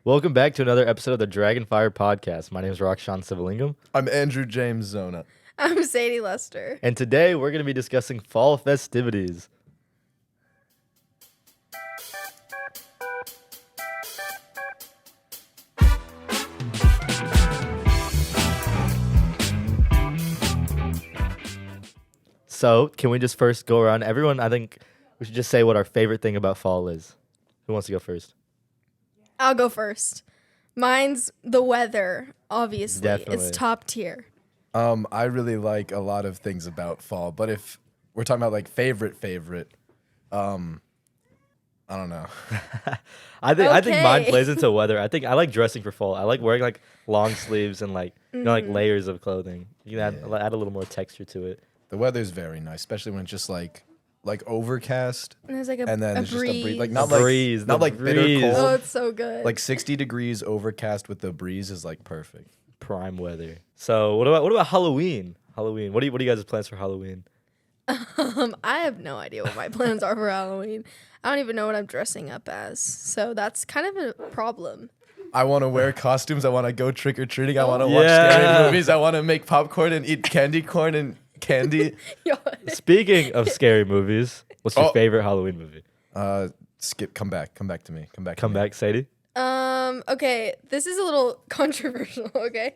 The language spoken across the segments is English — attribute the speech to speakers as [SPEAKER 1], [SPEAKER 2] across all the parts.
[SPEAKER 1] Welcome back to another episode of the DragonFire podcast. My name is Rakshan Sivalingam.
[SPEAKER 2] I'm Andrew James Zona.
[SPEAKER 3] I'm Sadie Lester.
[SPEAKER 1] And today we're going to be discussing fall festivities. So, can we just first go around? Everyone, I think we should just say what our favorite thing about fall is. Who wants to go first?
[SPEAKER 3] I'll go first. Mine's the weather, obviously.
[SPEAKER 1] Definitely.
[SPEAKER 3] It's top tier.
[SPEAKER 2] I really like a lot of things about fall, but if we're talking about like favorite, I don't know.
[SPEAKER 1] I think mine
[SPEAKER 3] Okay.
[SPEAKER 1] plays into weather. I think I like dressing for fall. I like wearing like long sleeves and like like layers of clothing. You can add a little more texture to it.
[SPEAKER 2] The weather's very nice, especially when it's just like overcast,
[SPEAKER 3] And there's like
[SPEAKER 2] and then
[SPEAKER 3] a
[SPEAKER 2] it's just a breeze,
[SPEAKER 3] breeze.
[SPEAKER 2] like not
[SPEAKER 1] A
[SPEAKER 2] like
[SPEAKER 1] breeze,
[SPEAKER 2] not
[SPEAKER 1] the
[SPEAKER 2] like bitter
[SPEAKER 1] breeze.
[SPEAKER 2] cold.
[SPEAKER 3] Oh, it's so good.
[SPEAKER 2] Like 60 degrees overcast with the breeze is like perfect.
[SPEAKER 1] Prime weather. So what about Halloween? Halloween. What do you guys' plans for Halloween?
[SPEAKER 3] I have no idea what my plans are for Halloween. I don't even know what I'm dressing up as. So that's kind of a problem.
[SPEAKER 2] I want to wear costumes. I want to go trick or treating. I want to watch
[SPEAKER 1] Yeah.
[SPEAKER 2] scary movies. I want to make popcorn and eat candy corn and candy.
[SPEAKER 1] Speaking of scary movies, what's your
[SPEAKER 2] Oh.
[SPEAKER 1] favorite Halloween movie?
[SPEAKER 2] Skip. Come back to me.
[SPEAKER 1] Come back, Sadie.
[SPEAKER 3] Okay, this is a little controversial, okay?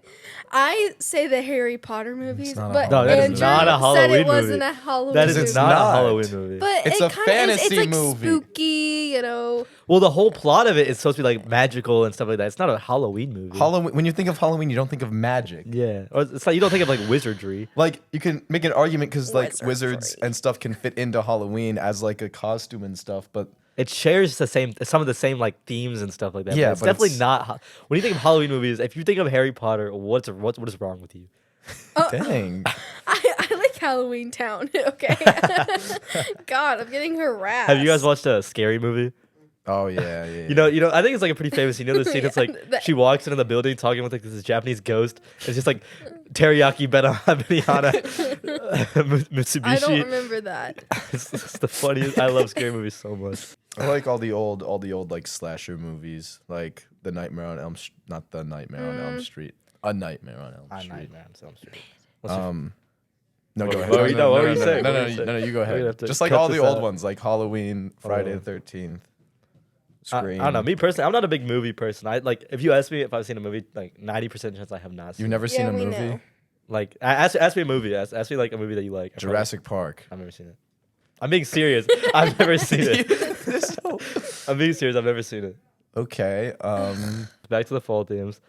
[SPEAKER 3] I say the Harry Potter movies,
[SPEAKER 2] not a
[SPEAKER 3] but
[SPEAKER 1] No, that is
[SPEAKER 3] Andrew
[SPEAKER 1] not a
[SPEAKER 3] said
[SPEAKER 1] Halloween
[SPEAKER 3] it
[SPEAKER 1] movie.
[SPEAKER 3] wasn't a Halloween
[SPEAKER 1] That is
[SPEAKER 3] movie.
[SPEAKER 2] It's
[SPEAKER 1] not,
[SPEAKER 2] not.
[SPEAKER 1] a Halloween movie.
[SPEAKER 3] But
[SPEAKER 2] It's
[SPEAKER 3] it
[SPEAKER 2] a
[SPEAKER 3] kinda
[SPEAKER 2] fantasy
[SPEAKER 3] it's like
[SPEAKER 2] movie.
[SPEAKER 3] spooky, you know.
[SPEAKER 1] Well, the whole plot of it is supposed to be like magical and stuff like that. It's not a Halloween movie.
[SPEAKER 2] Halloween. When you think of Halloween, you don't think of magic.
[SPEAKER 1] Yeah, or it's like you don't think of like wizardry.
[SPEAKER 2] Like you can make an argument because like
[SPEAKER 3] Wizardry.
[SPEAKER 2] wizards and stuff can fit into Halloween as like a costume and stuff, but
[SPEAKER 1] It shares some of the same like themes and stuff like that.
[SPEAKER 2] Yeah,
[SPEAKER 1] but it's
[SPEAKER 2] but
[SPEAKER 1] definitely
[SPEAKER 2] it's-
[SPEAKER 1] not. When you think of Halloween movies, if you think of Harry Potter, what is wrong with you?
[SPEAKER 2] dang.
[SPEAKER 3] I like Halloween Town, okay? God, I'm getting harassed.
[SPEAKER 1] Have you guys watched a scary movie?
[SPEAKER 2] Oh yeah.
[SPEAKER 1] You know, I think it's like a pretty famous. You know the scene? It's like
[SPEAKER 3] Yeah,
[SPEAKER 1] she walks into the building talking with like this Japanese ghost. It's just like teriyaki benihana Mitsubishi.
[SPEAKER 3] I don't remember that.
[SPEAKER 1] It's the funniest. I love scary movies so much.
[SPEAKER 2] I like all the old like slasher movies, like the Nightmare on Elm, not the Nightmare on Elm Street, A Nightmare on Elm Street.
[SPEAKER 1] Nightmare on Elm Street. What's your
[SPEAKER 2] No,
[SPEAKER 1] What
[SPEAKER 2] go
[SPEAKER 1] were-
[SPEAKER 2] ahead.
[SPEAKER 1] what were you- no, what were you saying?
[SPEAKER 2] No,
[SPEAKER 1] What
[SPEAKER 2] no,
[SPEAKER 1] were you
[SPEAKER 2] no, no, you go
[SPEAKER 1] We're gonna have
[SPEAKER 2] ahead.
[SPEAKER 1] to
[SPEAKER 2] Just like
[SPEAKER 1] cut
[SPEAKER 2] all the
[SPEAKER 1] this
[SPEAKER 2] old
[SPEAKER 1] out.
[SPEAKER 2] ones, like Halloween, Friday
[SPEAKER 1] Oh.
[SPEAKER 2] the 13th,
[SPEAKER 1] I
[SPEAKER 2] Scream.
[SPEAKER 1] don't know. Me personally, I'm not a big movie person. I like if you ask me if I've seen a movie, like 90% chance I have not seen.
[SPEAKER 2] You've never
[SPEAKER 3] Yeah,
[SPEAKER 2] seen a
[SPEAKER 3] we
[SPEAKER 2] movie?
[SPEAKER 3] know.
[SPEAKER 1] Like ask me a movie. Ask me like a movie that you like.
[SPEAKER 2] Jurassic Park.
[SPEAKER 1] I've never seen it. I'm being serious. I've never seen it. I'm being serious. I've never seen it.
[SPEAKER 2] Okay.
[SPEAKER 1] Back to the fall themes.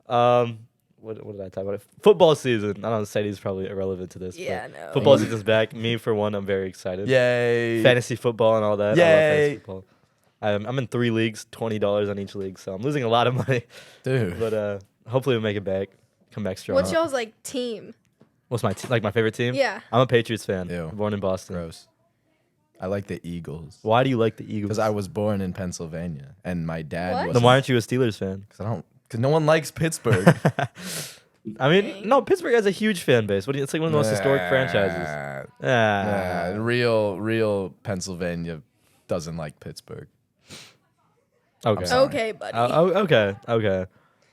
[SPEAKER 1] What did I talk about? Football season. I don't know. Sadie's probably irrelevant to this. but
[SPEAKER 3] Yeah, no.
[SPEAKER 1] Football season's back. Me for one. I'm very excited.
[SPEAKER 2] Yay.
[SPEAKER 1] Fantasy football and all that. I love
[SPEAKER 2] Yay.
[SPEAKER 1] fantasy football. I'm in 3 leagues, $20 on each league, so I'm losing a lot of money.
[SPEAKER 2] Dude.
[SPEAKER 1] But hopefully we'll make it back. Come back strong.
[SPEAKER 3] What's y'all's like team?
[SPEAKER 1] What's my my favorite team?
[SPEAKER 3] Yeah.
[SPEAKER 1] I'm a Patriots fan.
[SPEAKER 2] Ew.
[SPEAKER 1] Born in Boston.
[SPEAKER 2] Gross. I like the Eagles.
[SPEAKER 1] Why do you like the Eagles?
[SPEAKER 2] Because I was born in Pennsylvania and my dad
[SPEAKER 3] What?
[SPEAKER 2] was.
[SPEAKER 1] Then why aren't you a Steelers fan?
[SPEAKER 2] Because no one likes Pittsburgh.
[SPEAKER 1] I mean, no, Pittsburgh has a huge fan base. It's like one of the most historic franchises.
[SPEAKER 2] Real Pennsylvania doesn't like Pittsburgh.
[SPEAKER 1] Okay.
[SPEAKER 2] sorry.
[SPEAKER 3] Okay, buddy.
[SPEAKER 1] Okay.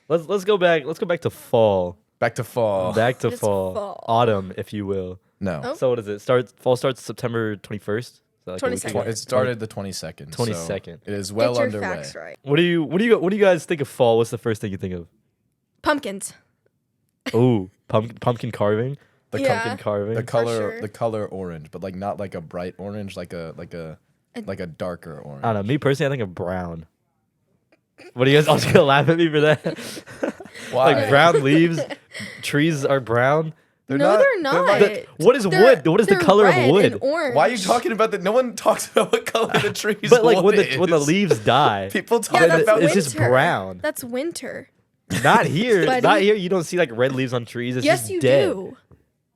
[SPEAKER 1] Let's go back. Let's go back to fall.
[SPEAKER 2] Back to fall.
[SPEAKER 1] Back to
[SPEAKER 3] It's
[SPEAKER 1] fall.
[SPEAKER 3] fall.
[SPEAKER 1] Autumn, if you will.
[SPEAKER 2] No.
[SPEAKER 3] Oh.
[SPEAKER 1] So what is it? Fall starts September 21st. Like a week
[SPEAKER 3] 22nd.
[SPEAKER 1] ago?
[SPEAKER 2] It started the 22nd.
[SPEAKER 1] 22nd.
[SPEAKER 2] So it is well
[SPEAKER 3] Get your
[SPEAKER 2] underway.
[SPEAKER 3] facts right.
[SPEAKER 1] What do you guys think of fall? What's the first thing you think of?
[SPEAKER 3] Pumpkins.
[SPEAKER 1] Ooh, pumpkin carving.
[SPEAKER 2] The
[SPEAKER 3] Yeah.
[SPEAKER 1] Pumpkin carving.
[SPEAKER 3] sure.
[SPEAKER 2] the color orange, but like not like a bright orange, like a darker orange.
[SPEAKER 1] I don't know. Me personally, I think of brown. What are you guys all gonna laugh at me for that?
[SPEAKER 2] Why?
[SPEAKER 1] Like brown leaves, trees are brown.
[SPEAKER 2] They're
[SPEAKER 3] No,
[SPEAKER 2] not-
[SPEAKER 3] they're not.
[SPEAKER 2] like-
[SPEAKER 1] What is
[SPEAKER 3] They're-
[SPEAKER 1] wood? What is the
[SPEAKER 3] they're
[SPEAKER 1] color of
[SPEAKER 3] red
[SPEAKER 1] wood?
[SPEAKER 3] and orange.
[SPEAKER 2] Why are you talking about that? No one talks about what color the trees.
[SPEAKER 1] But like
[SPEAKER 2] wood
[SPEAKER 1] when the
[SPEAKER 2] is.
[SPEAKER 1] leaves die,
[SPEAKER 2] people talk
[SPEAKER 3] Yeah, that's
[SPEAKER 2] about
[SPEAKER 1] it's just
[SPEAKER 3] winter.
[SPEAKER 1] brown.
[SPEAKER 3] That's winter.
[SPEAKER 1] Not here.
[SPEAKER 3] Buddy.
[SPEAKER 1] Not here. You don't see like red leaves on trees. It's
[SPEAKER 3] Yes,
[SPEAKER 1] just
[SPEAKER 3] you
[SPEAKER 1] dead.
[SPEAKER 3] do.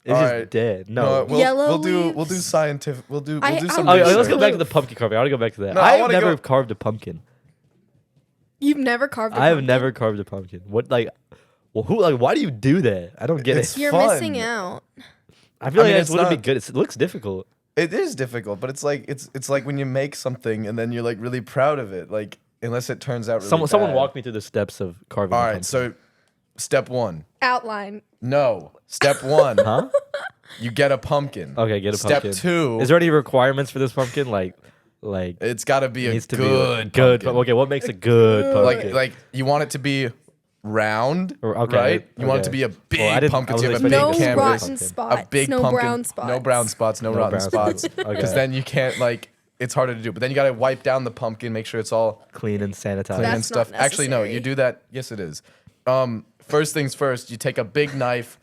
[SPEAKER 1] It's
[SPEAKER 2] All
[SPEAKER 1] just
[SPEAKER 2] right.
[SPEAKER 1] dead.
[SPEAKER 2] No,
[SPEAKER 1] No.
[SPEAKER 3] Yellow
[SPEAKER 2] we'll do
[SPEAKER 3] leaves.
[SPEAKER 2] scientific. We'll do
[SPEAKER 3] I
[SPEAKER 2] some.
[SPEAKER 1] Okay,
[SPEAKER 3] research.
[SPEAKER 1] let's go back to the
[SPEAKER 3] Proof.
[SPEAKER 1] pumpkin carving. I want to go back to that.
[SPEAKER 2] No,
[SPEAKER 1] I
[SPEAKER 2] I
[SPEAKER 1] have
[SPEAKER 2] wanna
[SPEAKER 1] never
[SPEAKER 2] go-
[SPEAKER 1] carved a pumpkin.
[SPEAKER 3] You've never carved a
[SPEAKER 1] I have
[SPEAKER 3] pumpkin?
[SPEAKER 1] never carved a pumpkin. What like? Well, why do you do that? I don't get
[SPEAKER 2] It's
[SPEAKER 1] it.
[SPEAKER 3] You're
[SPEAKER 2] fun.
[SPEAKER 3] missing out.
[SPEAKER 1] I feel like
[SPEAKER 2] mean,
[SPEAKER 1] it
[SPEAKER 2] it's
[SPEAKER 1] wouldn't be
[SPEAKER 2] not-
[SPEAKER 1] good. It looks difficult.
[SPEAKER 2] It is difficult, but it's like when you make something and then you're like really proud of it. Like unless it turns out really
[SPEAKER 1] Someone
[SPEAKER 2] bad.
[SPEAKER 1] walk me through the steps of carving.
[SPEAKER 2] All
[SPEAKER 1] a
[SPEAKER 2] right,
[SPEAKER 1] pumpkin.
[SPEAKER 2] so Step 1.
[SPEAKER 3] Outline.
[SPEAKER 2] No. Step 1.
[SPEAKER 1] Huh?
[SPEAKER 2] You get a pumpkin.
[SPEAKER 1] Okay, get a
[SPEAKER 2] Step
[SPEAKER 1] pumpkin.
[SPEAKER 2] 2.
[SPEAKER 1] Is there any requirements for this pumpkin? Like
[SPEAKER 2] It's got to be
[SPEAKER 1] it
[SPEAKER 2] a
[SPEAKER 1] needs to
[SPEAKER 2] good
[SPEAKER 1] be good.
[SPEAKER 2] pumpkin.
[SPEAKER 1] Okay, what makes a good pumpkin?
[SPEAKER 2] Like you want it to be round,
[SPEAKER 1] Okay,
[SPEAKER 2] right? You want it
[SPEAKER 1] okay.
[SPEAKER 2] to be a big
[SPEAKER 1] Well, I didn't-
[SPEAKER 2] pumpkin.
[SPEAKER 1] I
[SPEAKER 2] So you
[SPEAKER 1] was
[SPEAKER 2] have a big
[SPEAKER 3] No
[SPEAKER 1] expecting
[SPEAKER 2] canvas.
[SPEAKER 3] rotten
[SPEAKER 1] pumpkin.
[SPEAKER 3] spots.
[SPEAKER 2] A big
[SPEAKER 3] no
[SPEAKER 2] pumpkin.
[SPEAKER 3] brown spots.
[SPEAKER 2] No brown spots. No,
[SPEAKER 1] No
[SPEAKER 2] rotten
[SPEAKER 1] brown
[SPEAKER 2] spots.
[SPEAKER 1] spots. Okay.
[SPEAKER 2] Because then you can't like. It's harder to do. But then you got to wipe down the pumpkin, make sure it's all
[SPEAKER 1] Clean and sanitized.
[SPEAKER 2] clean and
[SPEAKER 3] That's not
[SPEAKER 2] stuff. Actually, no,
[SPEAKER 3] necessary.
[SPEAKER 2] you do that. Yes, it is. First things first. You take a big knife.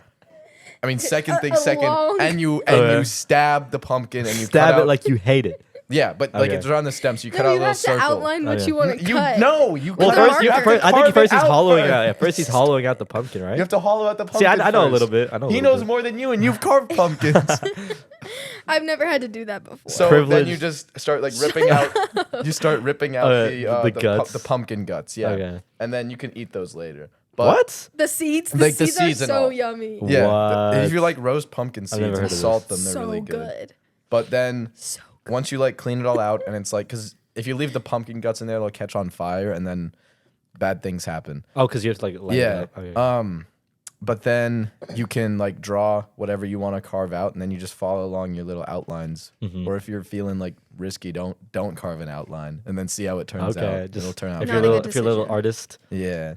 [SPEAKER 2] I mean, second thing
[SPEAKER 3] a
[SPEAKER 2] second,
[SPEAKER 3] long-
[SPEAKER 2] and you
[SPEAKER 1] Okay.
[SPEAKER 2] stab the pumpkin and you
[SPEAKER 1] Stab
[SPEAKER 2] cut
[SPEAKER 1] it
[SPEAKER 2] out,
[SPEAKER 1] like you hate it.
[SPEAKER 2] yeah, but like
[SPEAKER 1] Okay.
[SPEAKER 2] it's around the stem, so you cut
[SPEAKER 3] No,
[SPEAKER 2] out a
[SPEAKER 3] you
[SPEAKER 2] little
[SPEAKER 3] have to
[SPEAKER 2] circle.
[SPEAKER 3] outline what
[SPEAKER 1] Okay.
[SPEAKER 3] you want to
[SPEAKER 2] You
[SPEAKER 3] cut.
[SPEAKER 2] no, you
[SPEAKER 1] Well,
[SPEAKER 3] With a
[SPEAKER 1] first,
[SPEAKER 3] marker.
[SPEAKER 1] I think
[SPEAKER 2] carve
[SPEAKER 1] first
[SPEAKER 2] it
[SPEAKER 1] he's
[SPEAKER 2] out
[SPEAKER 1] hollowing
[SPEAKER 2] first.
[SPEAKER 1] out. At first he's hollowing out the pumpkin, right?
[SPEAKER 2] You have to hollow out the pumpkin.
[SPEAKER 1] See, I know a
[SPEAKER 2] first.
[SPEAKER 1] little bit. I know.
[SPEAKER 2] He knows more than you, and you've carved pumpkins.
[SPEAKER 3] I've never had to do that before.
[SPEAKER 2] So
[SPEAKER 1] Privilege.
[SPEAKER 2] then you just start like ripping out. You start ripping out
[SPEAKER 1] The guts.
[SPEAKER 2] the pumpkin guts. Yeah,
[SPEAKER 1] Okay.
[SPEAKER 2] and then you can eat those later. But
[SPEAKER 1] What?
[SPEAKER 3] the seeds,
[SPEAKER 2] Like the
[SPEAKER 3] seeds
[SPEAKER 2] seeds
[SPEAKER 3] are
[SPEAKER 2] and
[SPEAKER 3] so
[SPEAKER 2] all.
[SPEAKER 3] yummy.
[SPEAKER 2] Yeah,
[SPEAKER 1] What?
[SPEAKER 2] if you like roast pumpkin
[SPEAKER 1] I've
[SPEAKER 2] seeds
[SPEAKER 1] never
[SPEAKER 2] and
[SPEAKER 1] heard of
[SPEAKER 2] salt
[SPEAKER 1] this.
[SPEAKER 2] them, they're
[SPEAKER 3] So
[SPEAKER 2] really good.
[SPEAKER 3] good.
[SPEAKER 2] But then
[SPEAKER 3] So
[SPEAKER 2] once you like clean it all out, and it's like because if you leave the pumpkin guts in there, they'll catch on fire, and then bad things happen.
[SPEAKER 1] Oh, because you have to like light it
[SPEAKER 2] Yeah.
[SPEAKER 1] up. Okay.
[SPEAKER 2] But then you can like draw whatever you want to carve out, and then you just follow along your little outlines.
[SPEAKER 1] Mm-hmm.
[SPEAKER 2] Or if you're feeling like risky, don't carve an outline, and then see how it turns
[SPEAKER 1] Okay,
[SPEAKER 2] out.
[SPEAKER 1] just
[SPEAKER 2] It'll turn out.
[SPEAKER 1] if
[SPEAKER 3] Not
[SPEAKER 1] you're a
[SPEAKER 3] a
[SPEAKER 1] little,
[SPEAKER 3] good
[SPEAKER 1] if you're a little
[SPEAKER 3] decision.
[SPEAKER 1] artist.
[SPEAKER 2] Yeah.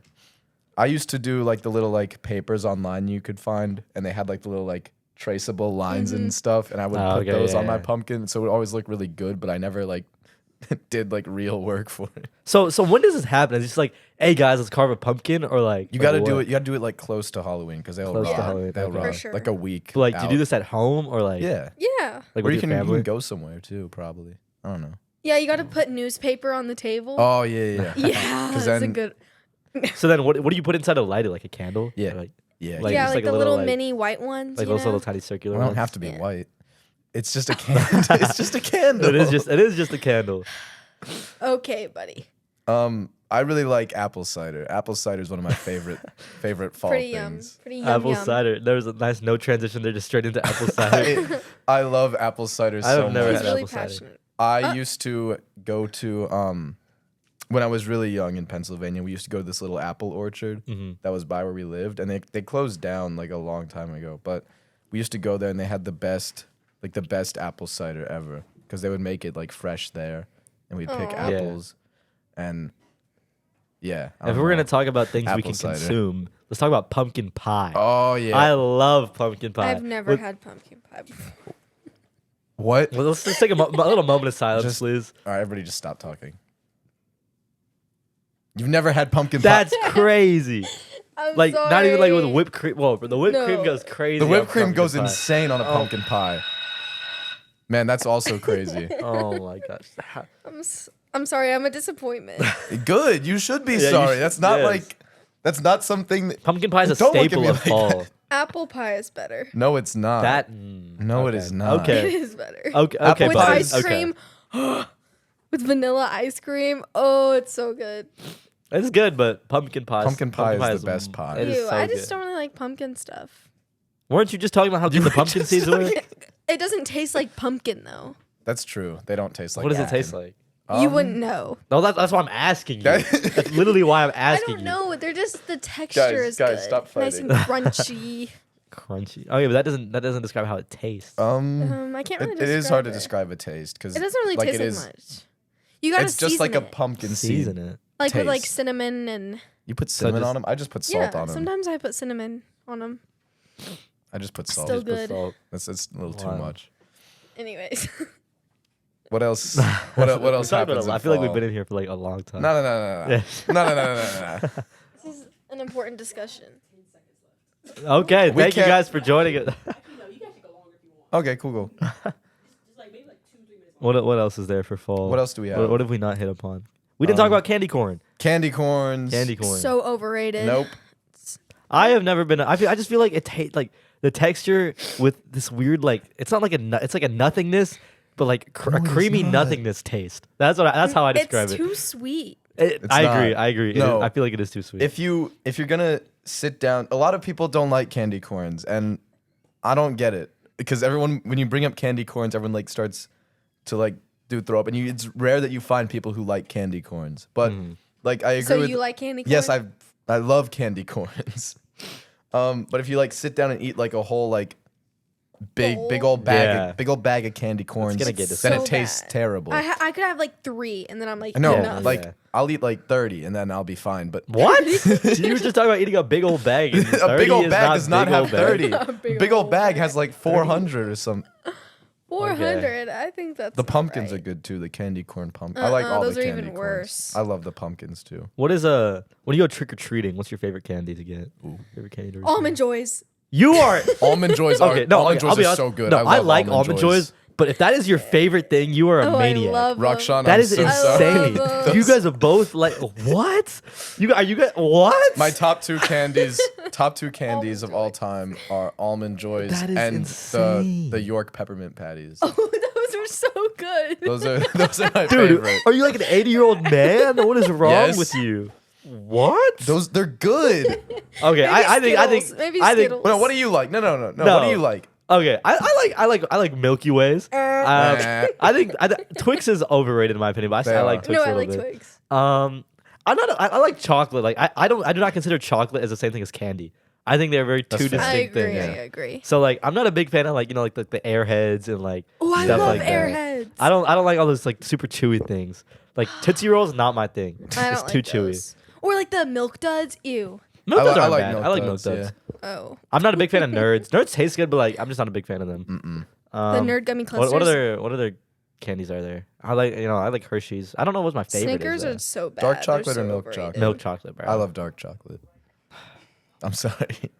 [SPEAKER 2] I used to do like the little like papers online you could find, and they had like the little like traceable lines and stuff, and I would
[SPEAKER 1] Oh,
[SPEAKER 2] put
[SPEAKER 1] okay,
[SPEAKER 2] those
[SPEAKER 1] yeah,
[SPEAKER 2] on my
[SPEAKER 1] yeah.
[SPEAKER 2] pumpkin, so it would always look really good. But I never like did like real work for it.
[SPEAKER 1] So when does this happen? It's just like, hey guys, let's carve a pumpkin, or like
[SPEAKER 2] You got to
[SPEAKER 1] like
[SPEAKER 2] do
[SPEAKER 1] what?
[SPEAKER 2] it. You got to do it like close to Halloween because they'll
[SPEAKER 1] Close to
[SPEAKER 2] rot.
[SPEAKER 1] Halloween,
[SPEAKER 2] They'll
[SPEAKER 1] okay.
[SPEAKER 2] rot
[SPEAKER 3] For sure.
[SPEAKER 2] like a week.
[SPEAKER 1] But, like, do you
[SPEAKER 2] out.
[SPEAKER 1] do this at home or like
[SPEAKER 2] Yeah.
[SPEAKER 3] yeah.
[SPEAKER 1] like
[SPEAKER 2] Or
[SPEAKER 1] with
[SPEAKER 2] you can
[SPEAKER 1] your family?
[SPEAKER 2] go somewhere too, probably. I don't know.
[SPEAKER 3] Yeah, you got to put newspaper on the table.
[SPEAKER 2] Oh yeah.
[SPEAKER 3] yeah,
[SPEAKER 2] 'Cause
[SPEAKER 3] that's a
[SPEAKER 2] then-
[SPEAKER 3] good.
[SPEAKER 1] So then, what do you put inside a lighter? Like a candle?
[SPEAKER 2] Yeah.
[SPEAKER 1] Or like
[SPEAKER 2] Yeah.
[SPEAKER 1] Like,
[SPEAKER 3] yeah,
[SPEAKER 1] just
[SPEAKER 3] like
[SPEAKER 1] like a
[SPEAKER 3] the
[SPEAKER 1] little,
[SPEAKER 3] little
[SPEAKER 1] like-
[SPEAKER 3] mini white ones.
[SPEAKER 1] like
[SPEAKER 3] you
[SPEAKER 1] those
[SPEAKER 3] know?
[SPEAKER 1] little tiny circular
[SPEAKER 2] Well, they
[SPEAKER 1] ones.
[SPEAKER 2] don't have to be
[SPEAKER 3] Yeah.
[SPEAKER 2] white. It's just a candle. It's just a candle.
[SPEAKER 1] It is just a candle.
[SPEAKER 3] Okay, buddy.
[SPEAKER 2] I really like apple cider. Apple cider is one of my favorite fall
[SPEAKER 3] Pretty yum.
[SPEAKER 2] things.
[SPEAKER 3] Pretty yum.
[SPEAKER 1] Apple
[SPEAKER 3] yum.
[SPEAKER 1] cider. There was a nice no transition there, just straight into apple cider.
[SPEAKER 2] I love apple cider
[SPEAKER 1] I
[SPEAKER 2] so
[SPEAKER 1] have never
[SPEAKER 2] much.
[SPEAKER 3] He's
[SPEAKER 1] had
[SPEAKER 3] really
[SPEAKER 1] apple cider.
[SPEAKER 3] passionate.
[SPEAKER 2] I used to go to when I was really young in Pennsylvania, we used to go to this little apple orchard that was by where we lived, and they closed down like a long time ago. But we used to go there, and they had the best apple cider ever because they would make it like fresh there, and we'd pick
[SPEAKER 3] Aw.
[SPEAKER 1] Yeah.
[SPEAKER 2] apples, and yeah. I
[SPEAKER 1] If
[SPEAKER 2] don't
[SPEAKER 1] we're
[SPEAKER 2] know.
[SPEAKER 1] gonna talk about things we
[SPEAKER 2] Apple
[SPEAKER 1] can
[SPEAKER 2] cider.
[SPEAKER 1] consume, let's talk about pumpkin pie.
[SPEAKER 2] Oh yeah.
[SPEAKER 1] I love pumpkin pie.
[SPEAKER 3] I've never
[SPEAKER 1] With-
[SPEAKER 3] had pumpkin pie before.
[SPEAKER 2] What?
[SPEAKER 1] Well, let's just take a little moment of silence,
[SPEAKER 2] Just-
[SPEAKER 1] please.
[SPEAKER 2] All right, everybody, just stop talking. You've never had pumpkin pie.
[SPEAKER 1] That's crazy.
[SPEAKER 3] I'm
[SPEAKER 1] Like not even like with
[SPEAKER 3] sorry.
[SPEAKER 1] whip cream. Well, the whipped cream
[SPEAKER 3] No.
[SPEAKER 1] goes crazy.
[SPEAKER 2] The
[SPEAKER 1] on
[SPEAKER 2] whipped cream
[SPEAKER 1] pumpkin
[SPEAKER 2] goes
[SPEAKER 1] pie.
[SPEAKER 2] insane on a
[SPEAKER 1] Oh.
[SPEAKER 2] pumpkin pie. Man, that's also crazy.
[SPEAKER 1] Oh my gosh.
[SPEAKER 3] I'm sorry. I'm a disappointment.
[SPEAKER 2] Good. You should be
[SPEAKER 1] Yeah, you
[SPEAKER 2] sorry.
[SPEAKER 1] should-
[SPEAKER 2] That's not
[SPEAKER 1] yes.
[SPEAKER 2] like. That's not something. That,
[SPEAKER 1] Pumpkin pie is a
[SPEAKER 2] Don't look at
[SPEAKER 1] staple
[SPEAKER 2] me
[SPEAKER 1] of
[SPEAKER 2] like
[SPEAKER 1] fall.
[SPEAKER 2] that.
[SPEAKER 3] Apple pie is better.
[SPEAKER 2] no, it's not.
[SPEAKER 1] That
[SPEAKER 2] No, it
[SPEAKER 1] okay.
[SPEAKER 2] is not.
[SPEAKER 3] It
[SPEAKER 1] Okay.
[SPEAKER 3] is better.
[SPEAKER 1] Okay.
[SPEAKER 2] Apple
[SPEAKER 1] Okay.
[SPEAKER 3] With
[SPEAKER 2] pie
[SPEAKER 1] fine.
[SPEAKER 2] is-
[SPEAKER 3] ice
[SPEAKER 1] Okay.
[SPEAKER 3] cream. With vanilla ice cream. Oh, it's so good.
[SPEAKER 1] It's good, but pumpkin pie.
[SPEAKER 2] Pumpkin pie is the best pie.
[SPEAKER 1] It is
[SPEAKER 3] Ew,
[SPEAKER 1] so
[SPEAKER 3] I just
[SPEAKER 1] good.
[SPEAKER 3] don't really like pumpkin stuff.
[SPEAKER 1] Weren't you just talking about how good the pumpkin seeds were?
[SPEAKER 3] It doesn't taste like pumpkin though.
[SPEAKER 2] That's true. They don't taste like.
[SPEAKER 1] What does it
[SPEAKER 2] pumpkin.
[SPEAKER 1] taste like?
[SPEAKER 3] You wouldn't know.
[SPEAKER 1] No, that's why I'm asking you.
[SPEAKER 2] That-
[SPEAKER 1] That's literally why I'm
[SPEAKER 3] I
[SPEAKER 1] asking
[SPEAKER 3] don't
[SPEAKER 1] you.
[SPEAKER 3] know. They're just the texture is
[SPEAKER 2] guys,
[SPEAKER 3] good.
[SPEAKER 2] stop
[SPEAKER 3] Nice and crunchy.
[SPEAKER 1] Crunchy. Okay, but that doesn't describe how it tastes.
[SPEAKER 3] I can't really.
[SPEAKER 2] It is hard to
[SPEAKER 3] describe
[SPEAKER 2] describe a taste because
[SPEAKER 3] It doesn't really
[SPEAKER 2] like
[SPEAKER 3] taste
[SPEAKER 2] it
[SPEAKER 3] like
[SPEAKER 2] is.
[SPEAKER 3] much. You gotta
[SPEAKER 2] It's just like a
[SPEAKER 3] season it.
[SPEAKER 2] pumpkin
[SPEAKER 1] Season
[SPEAKER 2] seed.
[SPEAKER 1] it.
[SPEAKER 3] Like with like
[SPEAKER 2] taste.
[SPEAKER 3] cinnamon and
[SPEAKER 2] You put cinnamon
[SPEAKER 1] just-
[SPEAKER 2] on them. I just put salt
[SPEAKER 3] yeah.
[SPEAKER 2] on them.
[SPEAKER 3] Sometimes I put cinnamon on them.
[SPEAKER 2] I just put salt.
[SPEAKER 3] Still
[SPEAKER 1] Just put
[SPEAKER 3] good.
[SPEAKER 1] salt.
[SPEAKER 2] That's a little
[SPEAKER 1] Wow.
[SPEAKER 2] too much.
[SPEAKER 3] Anyways,
[SPEAKER 2] What else? What else
[SPEAKER 1] We've talked about
[SPEAKER 2] happens?
[SPEAKER 1] a lot.
[SPEAKER 2] in
[SPEAKER 1] I feel like we've
[SPEAKER 2] fall?
[SPEAKER 1] been in here for like a long time.
[SPEAKER 2] No.
[SPEAKER 1] Yeah.
[SPEAKER 2] No.
[SPEAKER 3] this is an important discussion.
[SPEAKER 1] Okay, thank you
[SPEAKER 2] can't-
[SPEAKER 1] guys for joining us.
[SPEAKER 2] Okay, cool.
[SPEAKER 1] What else is there for fall?
[SPEAKER 2] What else do we have?
[SPEAKER 1] What have we not hit upon? We didn't talk about candy corn.
[SPEAKER 2] Candy corns.
[SPEAKER 1] Candy corn.
[SPEAKER 3] So overrated.
[SPEAKER 2] Nope.
[SPEAKER 1] I have never been. I just feel like it tastes like the texture with this weird like it's not like it's like a nothingness, but like a
[SPEAKER 2] it's
[SPEAKER 1] creamy
[SPEAKER 2] not.
[SPEAKER 1] nothingness taste. That's how I describe
[SPEAKER 3] It's
[SPEAKER 1] it.
[SPEAKER 3] too sweet.
[SPEAKER 1] I
[SPEAKER 2] not.
[SPEAKER 1] agree. I agree.
[SPEAKER 2] No.
[SPEAKER 1] I feel like it is too sweet.
[SPEAKER 2] If you're gonna sit down, a lot of people don't like candy corns, and I don't get it because everyone when you bring up candy corns, everyone like starts to like do throw up, and it's rare that you find people who like candy corns. But like I agree
[SPEAKER 3] So
[SPEAKER 2] with
[SPEAKER 3] you like candy corn?
[SPEAKER 2] yes, I love candy corns. But if you like sit down and eat like a whole like big old bag of candy corns,
[SPEAKER 1] gonna get
[SPEAKER 2] then it
[SPEAKER 3] so
[SPEAKER 2] tastes
[SPEAKER 3] bad.
[SPEAKER 2] terrible.
[SPEAKER 3] I could have like 3, and then I'm like,
[SPEAKER 2] No,
[SPEAKER 3] enough.
[SPEAKER 2] like
[SPEAKER 1] Yeah.
[SPEAKER 2] I'll eat like 30 and then I'll be fine. But
[SPEAKER 1] What? You were just talking about eating a big old bag. and
[SPEAKER 2] a big
[SPEAKER 1] 30
[SPEAKER 2] old
[SPEAKER 1] is
[SPEAKER 2] bag does not
[SPEAKER 1] big
[SPEAKER 2] have
[SPEAKER 1] old bag.
[SPEAKER 2] 30.
[SPEAKER 3] A
[SPEAKER 2] Big old bag has like 400 or something.
[SPEAKER 3] 400. I think that's
[SPEAKER 2] The
[SPEAKER 3] not
[SPEAKER 2] pumpkins
[SPEAKER 3] right.
[SPEAKER 2] are good too. The candy corn pumpkin. I like all
[SPEAKER 3] those
[SPEAKER 2] the
[SPEAKER 3] are
[SPEAKER 2] candy
[SPEAKER 3] even
[SPEAKER 2] corns.
[SPEAKER 3] worse.
[SPEAKER 2] I love the pumpkins too.
[SPEAKER 1] What is when you go trick or treating? What's your favorite candy to get? Favorite candy to receive?
[SPEAKER 3] Almond Joys.
[SPEAKER 1] You are
[SPEAKER 2] Almond Joys are
[SPEAKER 1] okay. No,
[SPEAKER 2] almond
[SPEAKER 1] I'll
[SPEAKER 2] joys
[SPEAKER 1] be
[SPEAKER 2] are
[SPEAKER 1] honest.
[SPEAKER 2] so good.
[SPEAKER 1] No, I
[SPEAKER 2] love
[SPEAKER 1] like almond joys. But if that is your favorite thing, you are a
[SPEAKER 3] Oh,
[SPEAKER 1] maniac.
[SPEAKER 3] I love
[SPEAKER 2] Rakshan,
[SPEAKER 1] That
[SPEAKER 2] I'm
[SPEAKER 1] is
[SPEAKER 2] so
[SPEAKER 1] insane.
[SPEAKER 3] sorry.
[SPEAKER 1] You guys are both like what? You guys what?
[SPEAKER 2] My top two candies of all time are almond joys
[SPEAKER 1] That is
[SPEAKER 2] and
[SPEAKER 1] insane.
[SPEAKER 2] the York peppermint patties.
[SPEAKER 3] Oh, those are so good.
[SPEAKER 2] Those are my
[SPEAKER 1] Dude,
[SPEAKER 2] favorite.
[SPEAKER 1] are you like an 80-year-old man? What is wrong
[SPEAKER 2] Yes.
[SPEAKER 1] with you? What?
[SPEAKER 2] They're good.
[SPEAKER 1] Okay, I think
[SPEAKER 3] Skittles. Maybe Skittles.
[SPEAKER 2] Well, what do you like? No. What do you like?
[SPEAKER 1] Okay, I like Milky Ways. I think Twix is overrated in my opinion, but
[SPEAKER 2] They
[SPEAKER 1] I like
[SPEAKER 2] are.
[SPEAKER 1] Twix
[SPEAKER 3] No,
[SPEAKER 1] a
[SPEAKER 3] I
[SPEAKER 1] little
[SPEAKER 3] like
[SPEAKER 1] bit.
[SPEAKER 3] Twigs.
[SPEAKER 1] I like chocolate. Like I do not consider chocolate as the same thing as candy. I think they're very two
[SPEAKER 2] fair.
[SPEAKER 3] I
[SPEAKER 1] distinct
[SPEAKER 3] agree.
[SPEAKER 1] things.
[SPEAKER 3] I agree.
[SPEAKER 1] So like I'm not a big fan of like like the Airheads and like
[SPEAKER 3] Oh, I
[SPEAKER 1] stuff
[SPEAKER 3] love
[SPEAKER 1] like that.
[SPEAKER 3] Airheads.
[SPEAKER 1] I don't like all those like super chewy things. Like Tootsie Rolls not my thing.
[SPEAKER 3] I
[SPEAKER 1] It's
[SPEAKER 3] don't
[SPEAKER 1] too
[SPEAKER 3] like
[SPEAKER 1] chewy.
[SPEAKER 3] those. Or like the Milk Duds. Ew.
[SPEAKER 1] Milk duds
[SPEAKER 2] I
[SPEAKER 1] aren't
[SPEAKER 2] like
[SPEAKER 1] bad.
[SPEAKER 2] Milk
[SPEAKER 1] I like Milk
[SPEAKER 2] Duds,
[SPEAKER 1] duds.
[SPEAKER 3] Oh.
[SPEAKER 1] I'm not a big fan of Nerds. Nerds taste good, but like I'm just not a big fan of them.
[SPEAKER 3] The Nerd Gummy Clusters.
[SPEAKER 1] What other candies are there? I like Hershey's. I don't know what's my favorite.
[SPEAKER 3] Snickers
[SPEAKER 1] is,
[SPEAKER 3] are so bad.
[SPEAKER 2] Dark
[SPEAKER 3] They're
[SPEAKER 2] chocolate
[SPEAKER 3] so
[SPEAKER 2] or milk
[SPEAKER 3] overrated.
[SPEAKER 2] chocolate?
[SPEAKER 1] milk chocolate, bro.
[SPEAKER 2] I love dark chocolate. I'm sorry.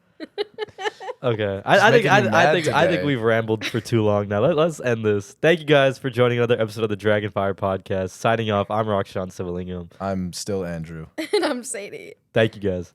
[SPEAKER 1] Okay, I think
[SPEAKER 2] making me mad
[SPEAKER 1] I think
[SPEAKER 2] today.
[SPEAKER 1] we've rambled for too long now. Let's end this. Thank you guys for joining another episode of the DragonFire podcast. Signing off. I'm Rakshan Civilingam.
[SPEAKER 2] I'm still Andrew.
[SPEAKER 3] And I'm Sadie.
[SPEAKER 1] Thank you guys.